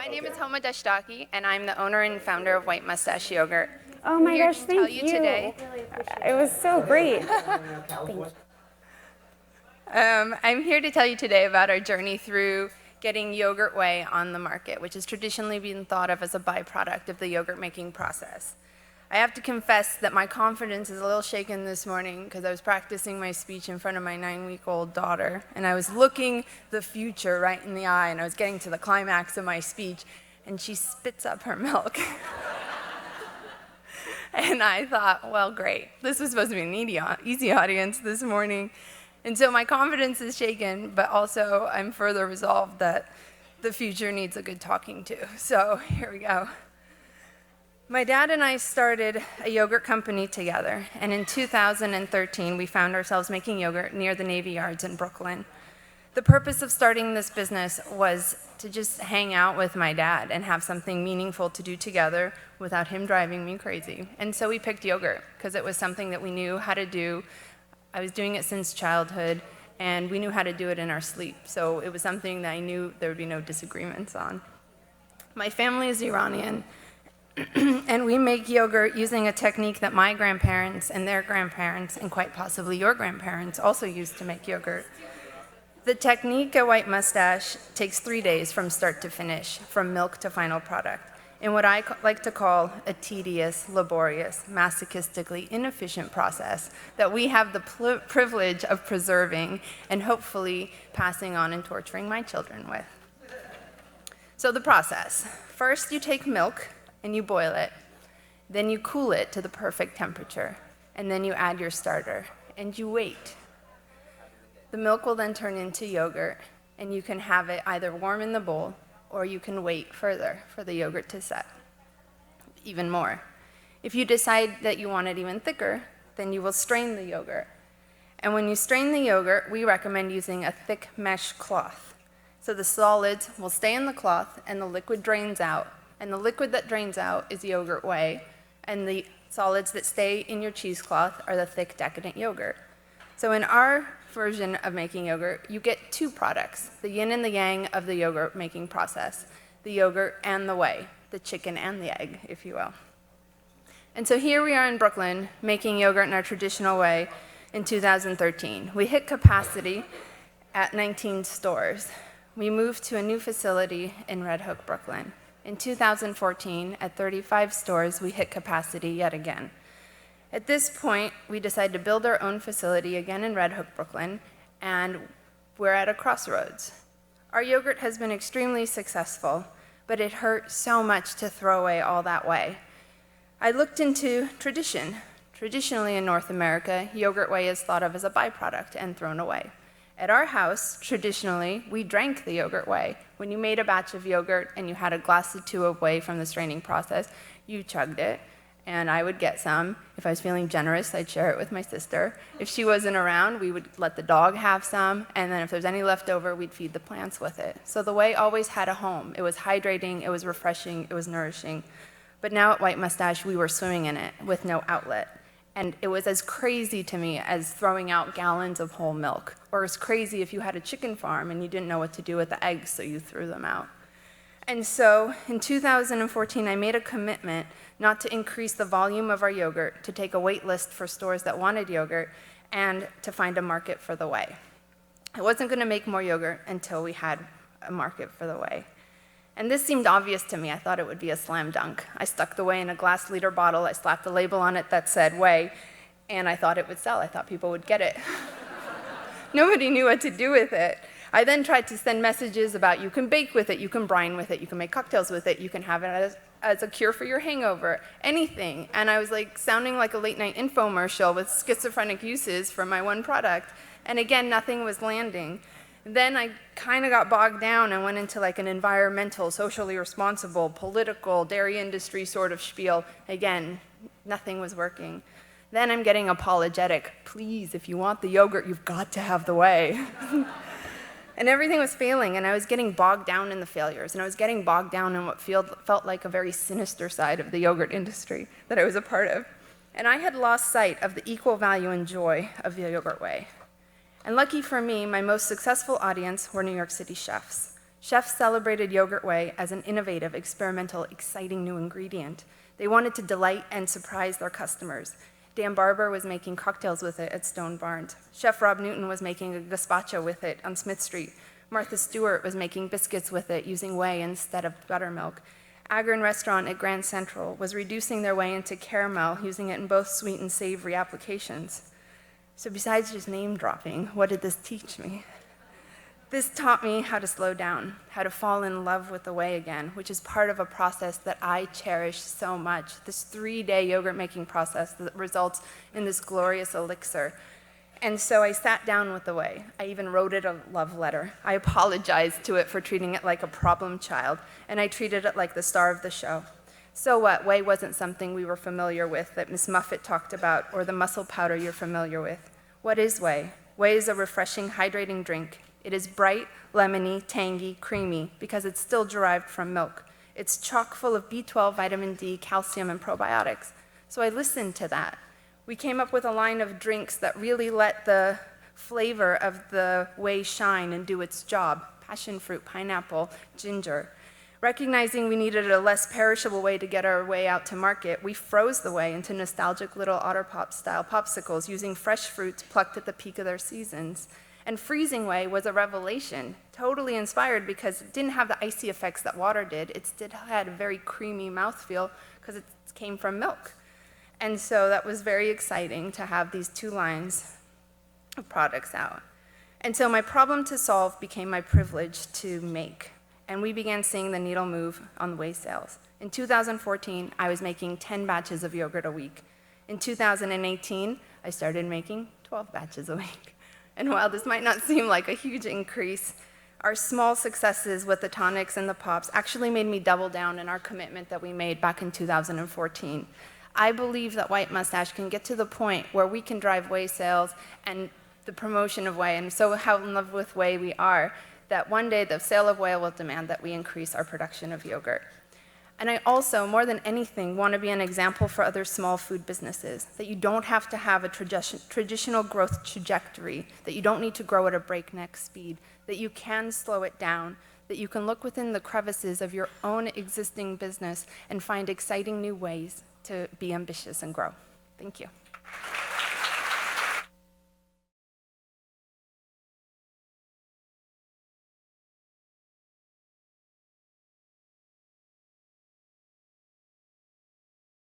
My name is Homa Dashtaki, and I'm the owner and founder of White Moustache Yogurt. Oh my gosh, thank tell you today. It was so great. Thank you. I'm here to tell you today about our journey through getting yogurt whey on the market, which has traditionally been thought of as a byproduct of the yogurt making process. I have to confess that my confidence is a little shaken this morning because I was practicing my speech in front of my 9-week-old daughter, and I was looking the future right in the eye, and I was getting to the climax of my speech, and she spits up her milk. And I thought, well, great. This was supposed to be an easy audience this morning. And so my confidence is shaken, but also I'm further resolved that the future needs a good talking to. So here we go. My dad and I started a yogurt company together, and in 2013, we found ourselves making yogurt near the Navy Yards in Brooklyn. The purpose of starting this business was to just hang out with my dad and have something meaningful to do together without him driving me crazy. And so we picked yogurt because it was something that we knew how to do. I was doing it since childhood, and we knew how to do it in our sleep. So it was something that I knew there would be no disagreements on. My family is Iranian, and we make yogurt using a technique that my grandparents and their grandparents, and quite possibly your grandparents, also used to make yogurt. The technique at White Moustache takes 3 days from start to finish, from milk to final product, in what I like to call a tedious, laborious, masochistically inefficient process that we have the privilege of preserving and hopefully passing on and torturing my children with. So the process. First, you take milk and you boil it. Then you cool it to the perfect temperature. And then you add your starter and you wait. The milk will then turn into yogurt, and you can have it either warm in the bowl, or you can wait further for the yogurt to set even more. If you decide that you want it even thicker, then you will strain the yogurt. And when you strain the yogurt, we recommend using a thick mesh cloth. So the solids will stay in the cloth, and the liquid drains out. And the liquid that drains out is yogurt whey, and the solids that stay in your cheesecloth are the thick, decadent yogurt. So in our version of making yogurt, you get two products, the yin and the yang of the yogurt making process, the yogurt and the whey, the chicken and the egg, if you will. And so here we are in Brooklyn making yogurt in our traditional way in 2013. We hit capacity at 19 stores. We moved to a new facility in Red Hook, Brooklyn. In 2014, at 35 stores, we hit capacity yet again. At this point, we decided to build our own facility again in Red Hook, Brooklyn, and we're at a crossroads. Our yogurt has been extremely successful, but it hurt so much to throw away all that whey. I looked into tradition. Traditionally in North America, yogurt whey is thought of as a byproduct and thrown away. At our house, traditionally, we drank the yogurt whey. When you made a batch of yogurt and you had a glass or two of whey from the straining process, you chugged it. And I would get some. If I was feeling generous, I'd share it with my sister. If she wasn't around, we would let the dog have some, and then if there's any left over, we'd feed the plants with it. So the whey always had a home. It was hydrating, it was refreshing, it was nourishing. But now at White Moustache, we were swimming in it with no outlet. And it was as crazy to me as throwing out gallons of whole milk, or as crazy if you had a chicken farm and you didn't know what to do with the eggs, so you threw them out. And so in 2014, I made a commitment not to increase the volume of our yogurt, to take a wait list for stores that wanted yogurt, and to find a market for the whey. I wasn't going to make more yogurt until we had a market for the whey. And this seemed obvious to me. I thought it would be a slam dunk. I stuck the whey in a glass liter bottle. I slapped a label on it that said whey, and I thought it would sell. I thought people would get it. Nobody knew what to do with it. I then tried to send messages about you can bake with it, you can brine with it, you can make cocktails with it, you can have it as a cure for your hangover, anything. And I was like sounding like a late night infomercial with schizophrenic uses for my one product. And again, nothing was landing. Then I kind of got bogged down and went into like an environmental, socially responsible, political, dairy industry sort of spiel. Again, nothing was working. Then I'm getting apologetic. Please, if you want the yogurt, you've got to have the whey. And everything was failing, and I was getting bogged down in the failures, and I was getting bogged down in what felt like a very sinister side of the yogurt industry that I was a part of. And I had lost sight of the equal value and joy of the yogurt whey. And lucky for me, my most successful audience were New York City chefs. Chefs celebrated yogurt whey as an innovative, experimental, exciting new ingredient. They wanted to delight and surprise their customers. Dan Barber was making cocktails with it at Stone Barns. Chef Rob Newton was making a gazpacho with it on Smith Street. Martha Stewart was making biscuits with it using whey instead of buttermilk. Agron Restaurant at Grand Central was reducing their whey into caramel, using it in both sweet and savory applications. So besides just name dropping, what did this teach me? This taught me how to slow down, how to fall in love with the whey again, which is part of a process that I cherish so much, this 3-day yogurt making process that results in this glorious elixir. And so I sat down with the whey. I even wrote it a love letter. I apologized to it for treating it like a problem child, and I treated it like the star of the show. So what? Whey wasn't something we were familiar with that Miss Muffet talked about, or the muscle powder you're familiar with. What is whey? Whey is a refreshing, hydrating drink. It is bright, lemony, tangy, creamy, because it's still derived from milk. It's chock full of B12, vitamin D, calcium, and probiotics. So I listened to that. We came up with a line of drinks that really let the flavor of the whey shine and do its job: passion fruit, pineapple, ginger. Recognizing we needed a less perishable way to get our whey out to market, we froze the whey into nostalgic little Otter Pop-style popsicles using fresh fruits plucked at the peak of their seasons. And freezing whey was a revelation, totally inspired because it didn't have the icy effects that water did. It still had a very creamy mouthfeel because it came from milk. And so that was very exciting to have these 2 lines of products out. And so my problem to solve became my privilege to make. And we began seeing the needle move on the whey sales. In 2014, I was making 10 batches of yogurt a week. In 2018, I started making 12 batches a week. And while this might not seem like a huge increase, our small successes with the tonics and the pops actually made me double down in our commitment that we made back in 2014. I believe that White Moustache can get to the point where we can drive whey sales and the promotion of whey, and so how in love with whey we are, that one day the sale of whey will demand that we increase our production of yogurt. And I also, more than anything, want to be an example for other small food businesses, that you don't have to have a traditional growth trajectory, that you don't need to grow at a breakneck speed, that you can slow it down, that you can look within the crevices of your own existing business and find exciting new ways to be ambitious and grow. Thank you.